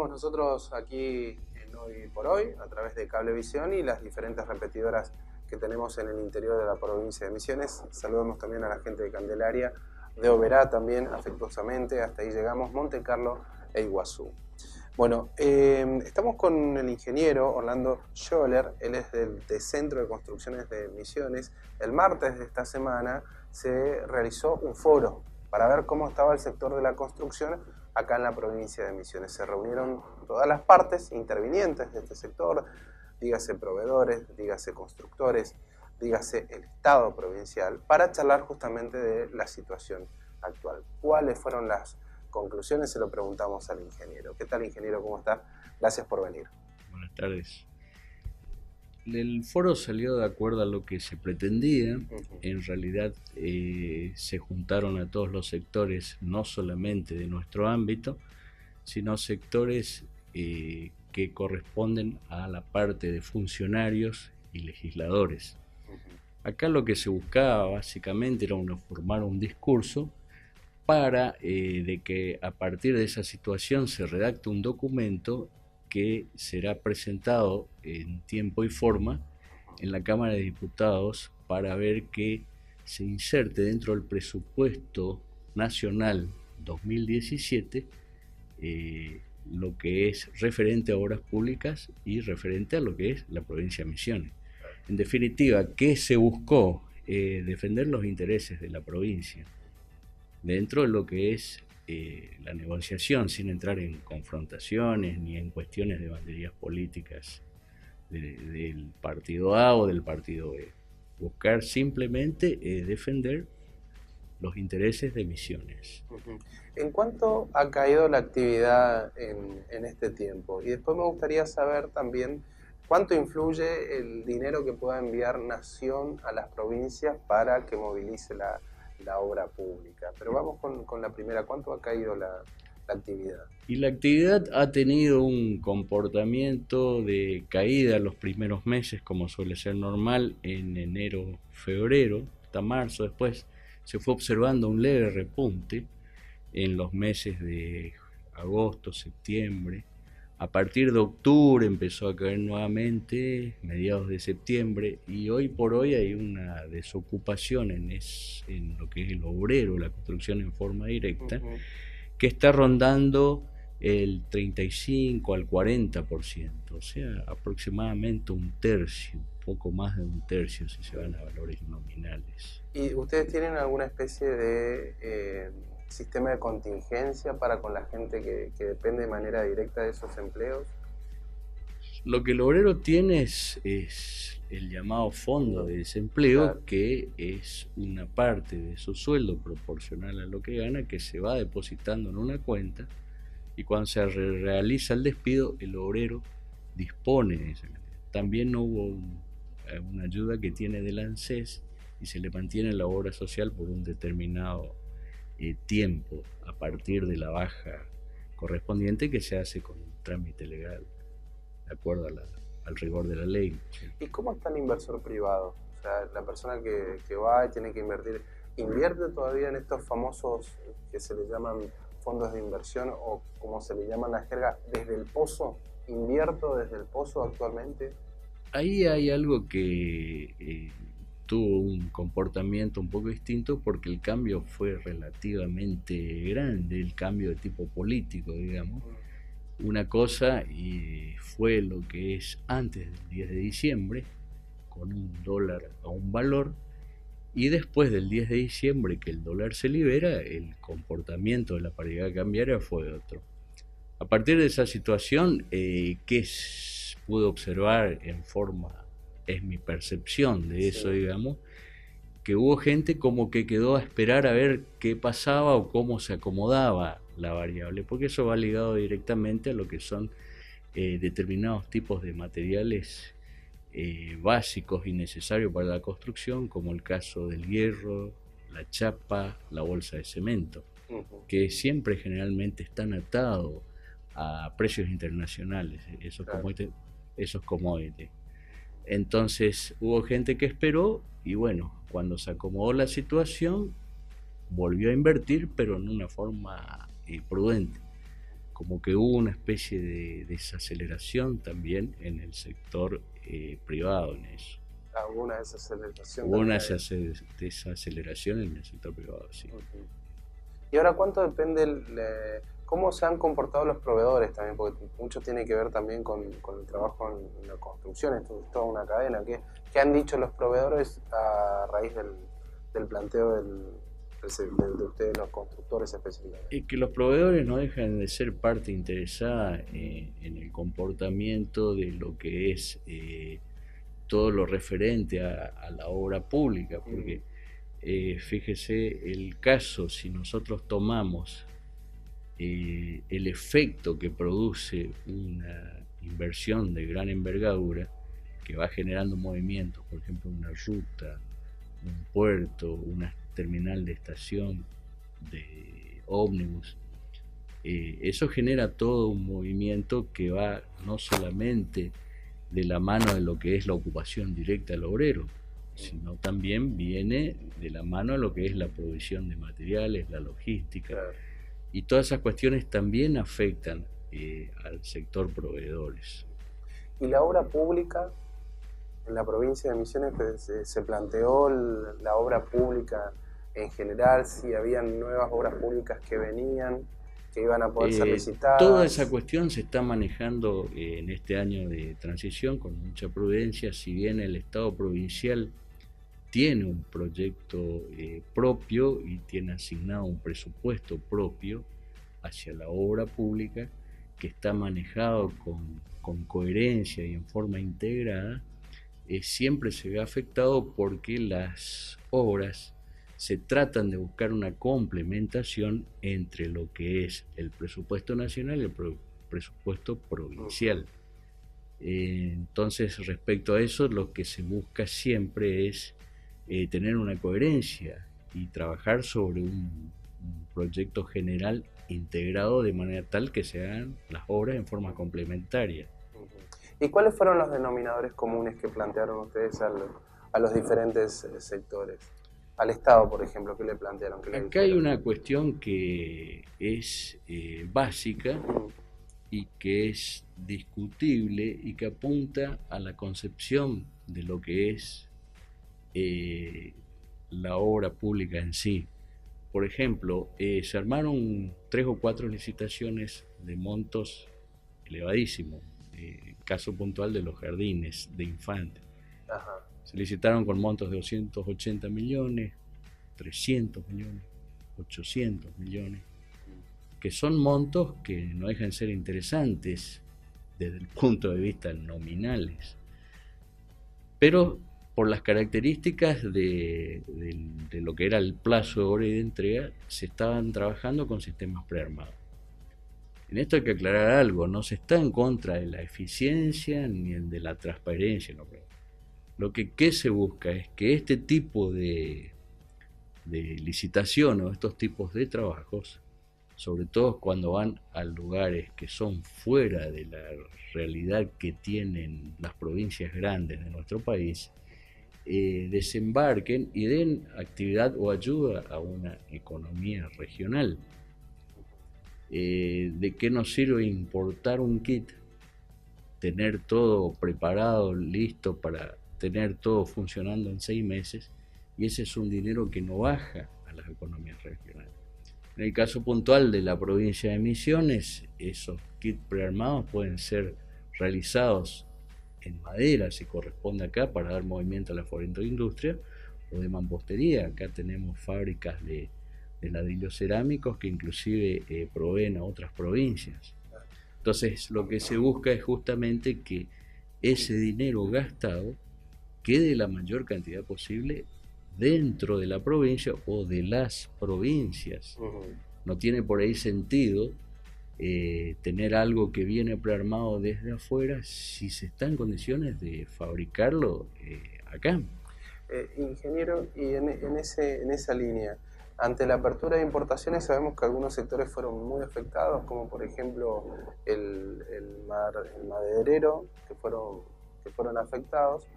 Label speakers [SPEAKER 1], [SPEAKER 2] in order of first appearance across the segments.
[SPEAKER 1] estamos nosotros aquí en Hoy por Hoy, a través de Cablevisión y las diferentes repetidoras que tenemos en el interior de la provincia de Misiones. Saludamos también a la gente de Candelaria, de Oberá también, afectuosamente. Hasta ahí llegamos, Monte Carlo e Iguazú. Bueno, estamos con el ingeniero Orlando Scholler. Él es del Centro de Construcciones de Misiones. El martes de esta semana se realizó un foro para ver cómo estaba el sector de la construcción acá en la provincia de Misiones. Se reunieron todas las partes intervinientes de este sector, dígase proveedores, dígase constructores, dígase el Estado provincial, para charlar justamente de la situación actual. ¿Cuáles fueron las conclusiones? Se lo preguntamos al ingeniero. ¿Qué tal, ingeniero? ¿Cómo está? Gracias por venir.
[SPEAKER 2] Buenas tardes. El foro salió de acuerdo a lo que se pretendía. En realidad se juntaron a todos los sectores, no solamente de nuestro ámbito, sino sectores que corresponden a la parte de funcionarios y legisladores. Acá lo que se buscaba básicamente era formar un discurso para de que a partir de esa situación se redacte un documento que será presentado en tiempo y forma en la Cámara de Diputados para ver que se inserte dentro del presupuesto nacional 2017 lo que es referente a obras públicas y referente a lo que es la provincia de Misiones. En definitiva, ¿qué se buscó? Defender los intereses de la provincia dentro de lo que es la negociación, sin entrar en confrontaciones ni en cuestiones de banderías políticas del partido A o del partido B. Buscar simplemente defender los intereses de Misiones.
[SPEAKER 1] ¿En cuánto ha caído la actividad en este tiempo? Y después me gustaría saber también cuánto influye el dinero que pueda enviar Nación a las provincias para que movilice la obra pública. Pero vamos con la primera. ¿Cuánto ha caído la actividad?
[SPEAKER 2] Y la actividad ha tenido un comportamiento de caída los primeros meses, como suele ser normal, en enero, febrero, hasta marzo. Después se fue observando un leve repunte en los meses de agosto, septiembre. A partir de octubre empezó a caer nuevamente, mediados de septiembre, y hoy por hoy hay una desocupación en lo que es el obrero, la construcción en forma directa, que está rondando el 35 al 40%, o sea, aproximadamente un tercio, poco más de un tercio si se van a valores nominales.
[SPEAKER 1] ¿Y ustedes tienen alguna especie de sistema de contingencia para con la gente que depende de manera directa de esos empleos?
[SPEAKER 2] Lo que el obrero tiene es el llamado fondo de desempleo, claro, que es una parte de su sueldo proporcional a lo que gana, que se va depositando en una cuenta, y cuando se realiza el despido, el obrero dispone de esa cantidad. También no hubo una ayuda que tiene del ANSES y se le mantiene la obra social por un determinado tiempo a partir de la baja correspondiente que se hace con un trámite legal de acuerdo al rigor de la ley.
[SPEAKER 1] ¿Y cómo está el inversor privado? O sea, la persona que va y tiene que invertir, ¿invierte todavía en estos famosos que se le llaman fondos de inversión o como se le llama en la jerga, desde el pozo? ¿Invierto desde el pozo actualmente?
[SPEAKER 2] Ahí hay algo que tuvo un comportamiento un poco distinto porque el cambio fue relativamente grande, el cambio de tipo político, digamos. Una cosa fue lo que es antes del 10 de diciembre, con un dólar a un valor, y después del 10 de diciembre que el dólar se libera, el comportamiento de la paridad cambiaria fue otro. A partir de esa situación, ¿qué pude observar en forma, es mi percepción de eso, sí, digamos, que hubo gente como que quedó a esperar a ver qué pasaba o cómo se acomodaba la variable, porque eso va ligado directamente a lo que son determinados tipos de materiales básicos y necesarios para la construcción, como el caso del hierro, la chapa, la bolsa de cemento, que siempre generalmente están atados a precios internacionales, esos commodities. Entonces hubo gente que esperó y bueno, cuando se acomodó la situación volvió a invertir, pero en una forma prudente, como que hubo una especie de desaceleración también en el sector privado en eso.
[SPEAKER 1] ¿Alguna desaceleración?
[SPEAKER 2] Hubo una desaceleración en el sector privado, sí.
[SPEAKER 1] ¿Y ahora cuánto depende, cómo se han comportado los proveedores también? Porque mucho tiene que ver también con el trabajo en la construcción, esto es toda una cadena. ¿Qué han dicho los proveedores a raíz del planteo de ustedes, los constructores específicamente?
[SPEAKER 2] Es que los proveedores no dejan de ser parte interesada en el comportamiento de lo que es todo lo referente a la obra pública, porque fíjese el caso, si nosotros tomamos el efecto que produce una inversión de gran envergadura, que va generando movimientos, por ejemplo una ruta, un puerto, una terminal de estación de ómnibus, eso genera todo un movimiento que va no solamente de la mano de lo que es la ocupación directa del obrero, sino también viene de la mano de lo que es la provisión de materiales, la logística, y todas esas cuestiones también afectan al sector proveedores.
[SPEAKER 1] ¿Y la obra pública? En la provincia de Misiones se planteó la obra pública en general, si habían nuevas obras públicas que venían, que iban a poder ser licitadas.
[SPEAKER 2] Toda esa cuestión se está manejando en este año de transición con mucha prudencia, si bien el Estado provincial tiene un proyecto propio y tiene asignado un presupuesto propio hacia la obra pública que está manejado con coherencia y en forma integrada, siempre se ve afectado porque las obras se tratan de buscar una complementación entre lo que es el presupuesto nacional y el presupuesto provincial. Entonces, respecto a eso, lo que se busca siempre es tener una coherencia y trabajar sobre un proyecto general integrado de manera tal que se hagan las obras en forma complementaria.
[SPEAKER 1] ¿Y cuáles fueron los denominadores comunes que plantearon ustedes a los diferentes sectores? Al Estado, por ejemplo, ¿qué le plantearon?
[SPEAKER 2] Acá hay una cuestión que es básica y que es discutible y que apunta a la concepción de lo que es la obra pública en sí. Por ejemplo, se armaron 3 o 4 licitaciones de montos elevadísimos. Caso puntual de los jardines de infantes.
[SPEAKER 1] Ajá.
[SPEAKER 2] Se licitaron con montos de 280 millones, 300 millones, 800 millones, que son montos que no dejan de ser interesantes desde el punto de vista nominales. Pero por las características de lo que era el plazo de obra y de entrega, se estaban trabajando con sistemas prearmados. En esto hay que aclarar algo, no se está en contra de la eficiencia ni de la transparencia. No. Lo que se busca es que este tipo de licitación o estos tipos de trabajos, sobre todo cuando van a lugares que son fuera de la realidad que tienen las provincias grandes de nuestro país, desembarquen y den actividad o ayuda a una economía regional. ¿De qué nos sirve importar un kit, tener todo preparado, listo para tener todo funcionando en 6 meses? Y ese es un dinero que no baja a las economías regionales. En el caso puntual de la provincia de Misiones, esos kits prearmados pueden ser realizados en madera, si corresponde acá, para dar movimiento a la industria, o de mampostería. Acá tenemos fábricas de ladrillos cerámicos que inclusive proveen a otras provincias. Entonces lo que se busca es justamente que ese dinero gastado quede la mayor cantidad posible dentro de la provincia o de las provincias. No tiene por ahí sentido tener algo que viene prearmado desde afuera si se está en condiciones de fabricarlo acá.
[SPEAKER 1] Ingeniero, y en esa línea, ante la apertura de importaciones sabemos que algunos sectores fueron muy afectados, como por ejemplo el maderero, que fueron afectados,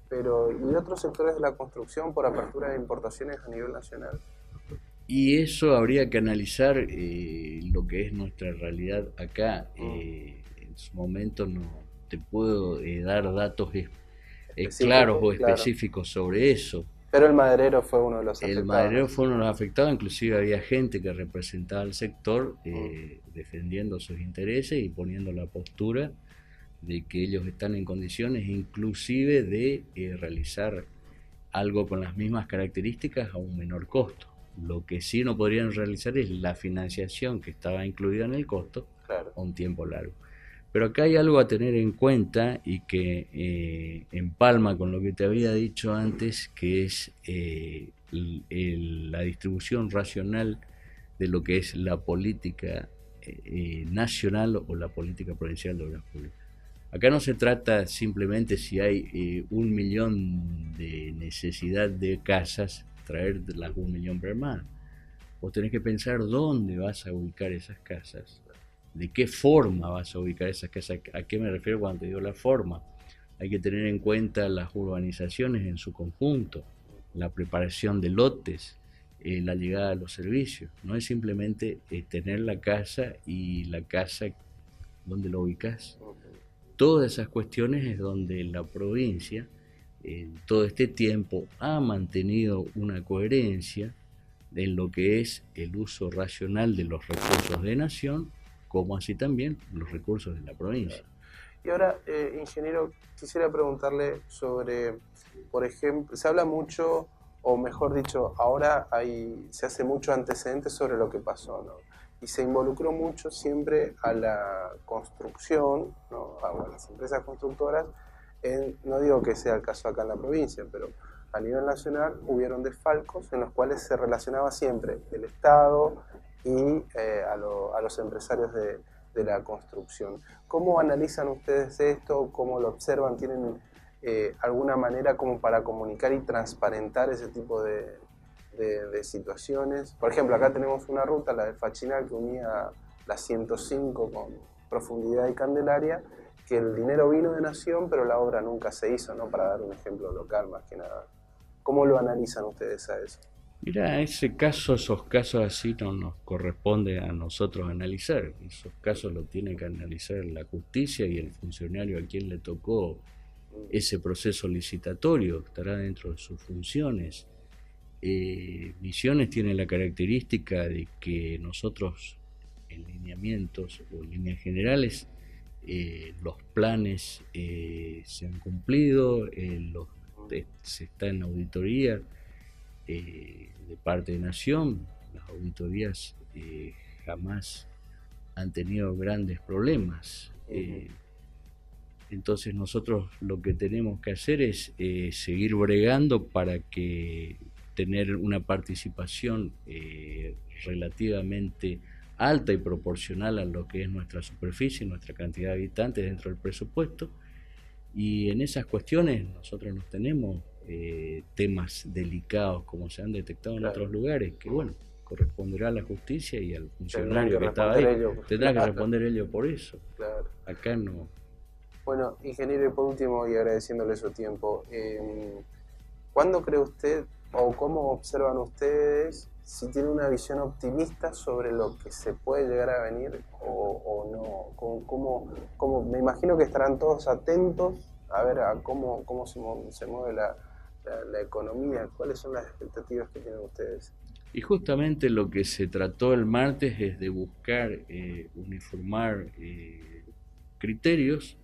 [SPEAKER 1] pero ¿y otros sectores de la construcción por apertura de importaciones a nivel nacional?
[SPEAKER 2] Y eso habría que analizar lo que es nuestra realidad acá. En su momento no te puedo dar datos claros
[SPEAKER 1] Específico,
[SPEAKER 2] o
[SPEAKER 1] claro.
[SPEAKER 2] específicos sobre eso.
[SPEAKER 1] Pero el maderero fue uno de los
[SPEAKER 2] El
[SPEAKER 1] afectados,
[SPEAKER 2] maderero
[SPEAKER 1] ¿no?
[SPEAKER 2] fue uno de los afectados, inclusive había gente que representaba al sector
[SPEAKER 1] Mm,
[SPEAKER 2] defendiendo sus intereses y poniendo la postura de que ellos están en condiciones inclusive de realizar algo con las mismas características a un menor costo. Lo que sí no podrían realizar es la financiación que estaba incluida en el costo
[SPEAKER 1] claro.
[SPEAKER 2] a un tiempo largo. Pero acá hay algo a tener en cuenta y que empalma con lo que te había dicho antes, que es la distribución racional de lo que es la política nacional o la política provincial de obras públicas. Acá no se trata simplemente si hay 1 millón de necesidad de casas, traer las 1 millón per más. Vos tenés que pensar dónde vas a ubicar esas casas, de qué forma vas a ubicar esas casas. ¿A qué me refiero cuando te digo la forma? Hay que tener en cuenta las urbanizaciones en su conjunto, la preparación de lotes, la llegada de los servicios. No es simplemente tener la casa y la casa donde lo ubicas. Todas esas cuestiones es donde la provincia en todo este tiempo ha mantenido una coherencia en lo que es el uso racional de los recursos de nación, como así también los recursos de la provincia.
[SPEAKER 1] Y ahora, ingeniero, quisiera preguntarle sobre, por ejemplo, se habla mucho, o mejor dicho, ahora se hace mucho antecedente sobre lo que pasó, ¿no? Y se involucró mucho siempre a la construcción, ¿no? A las empresas constructoras, no digo que sea el caso acá en la provincia, pero a nivel nacional hubieron desfalcos en los cuales se relacionaba siempre el Estado y a los empresarios de la construcción. ¿Cómo analizan ustedes esto? ¿Cómo lo observan? ¿Tienen alguna manera como para comunicar y transparentar ese tipo de situaciones? Por ejemplo, acá tenemos una ruta, la de Fachinal, que unía la 105 con Profundidad y Candelaria, que el dinero vino de Nación, pero la obra nunca se hizo, ¿no? Para dar un ejemplo local más que nada. ¿Cómo lo analizan ustedes a eso?
[SPEAKER 2] Mira, esos casos así no nos corresponde a nosotros analizar. Esos casos lo tiene que analizar la justicia y el funcionario a quien le tocó ese proceso licitatorio, estará dentro de sus funciones. Misiones tiene la característica de que nosotros en lineamientos o en líneas generales los planes se han cumplido, se está en auditoría de parte de Nación. Las auditorías jamás han tenido grandes problemas. Entonces nosotros lo que tenemos que hacer es seguir bregando para que tener una participación relativamente alta y proporcional a lo que es nuestra superficie, nuestra cantidad de habitantes dentro del presupuesto. Y en esas cuestiones nosotros nos tenemos temas delicados como se han detectado en otros lugares, que bueno, corresponderá a la justicia y al funcionario que estaba ahí. Tendrá que responder ellos por eso.
[SPEAKER 1] Claro.
[SPEAKER 2] Acá no.
[SPEAKER 1] Bueno, ingeniero, y por último, y agradeciéndole su tiempo, ¿cuándo cree usted o cómo observan ustedes si tiene una visión optimista sobre lo que se puede llegar a venir o no? Me imagino que estarán todos atentos a ver a cómo se mueve la economía. ¿Cuáles son las expectativas que tienen ustedes?
[SPEAKER 2] Y justamente lo que se trató el martes es de buscar uniformar criterios,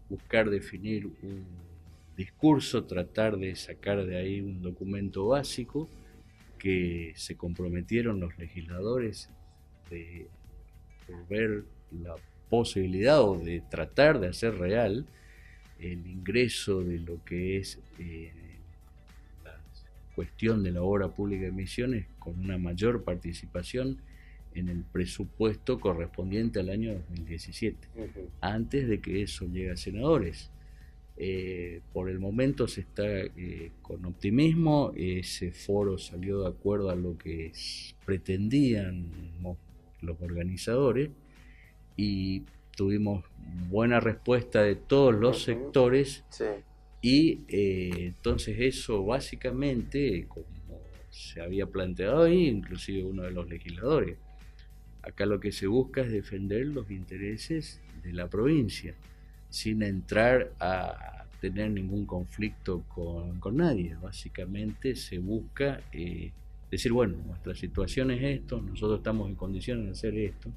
[SPEAKER 2] buscar definir un discurso, tratar de sacar de ahí un documento básico que se comprometieron los legisladores de ver la posibilidad o de tratar de hacer real el ingreso de lo que es la cuestión de la obra pública de Misiones con una mayor participación en el presupuesto correspondiente al año 2017, antes de que eso llegue a senadores. Por el momento se está con optimismo. Ese foro salió de acuerdo a lo que pretendían los organizadores y tuvimos buena respuesta de todos los sectores.
[SPEAKER 1] Sí.
[SPEAKER 2] Y entonces eso básicamente, como se había planteado ahí, inclusive uno de los legisladores. Acá lo que se busca es defender los intereses de la provincia, sin entrar a tener ningún conflicto con nadie. Básicamente se busca decir, bueno, nuestra situación es esto, nosotros estamos en condiciones de hacer esto,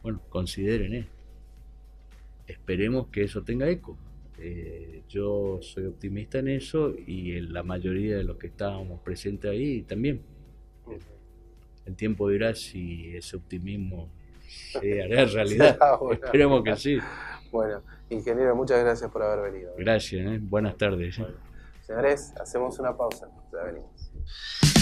[SPEAKER 2] bueno, consideren esto. Esperemos que eso tenga eco. Yo soy optimista en eso y en la mayoría de los que estábamos presentes ahí también. El tiempo dirá si ese optimismo se hará realidad. Bueno, esperemos que sí.
[SPEAKER 1] Bueno, ingeniero, muchas gracias por haber venido.
[SPEAKER 2] Gracias, buenas tardes.
[SPEAKER 1] Bueno, señores, hacemos una pausa, ya venimos.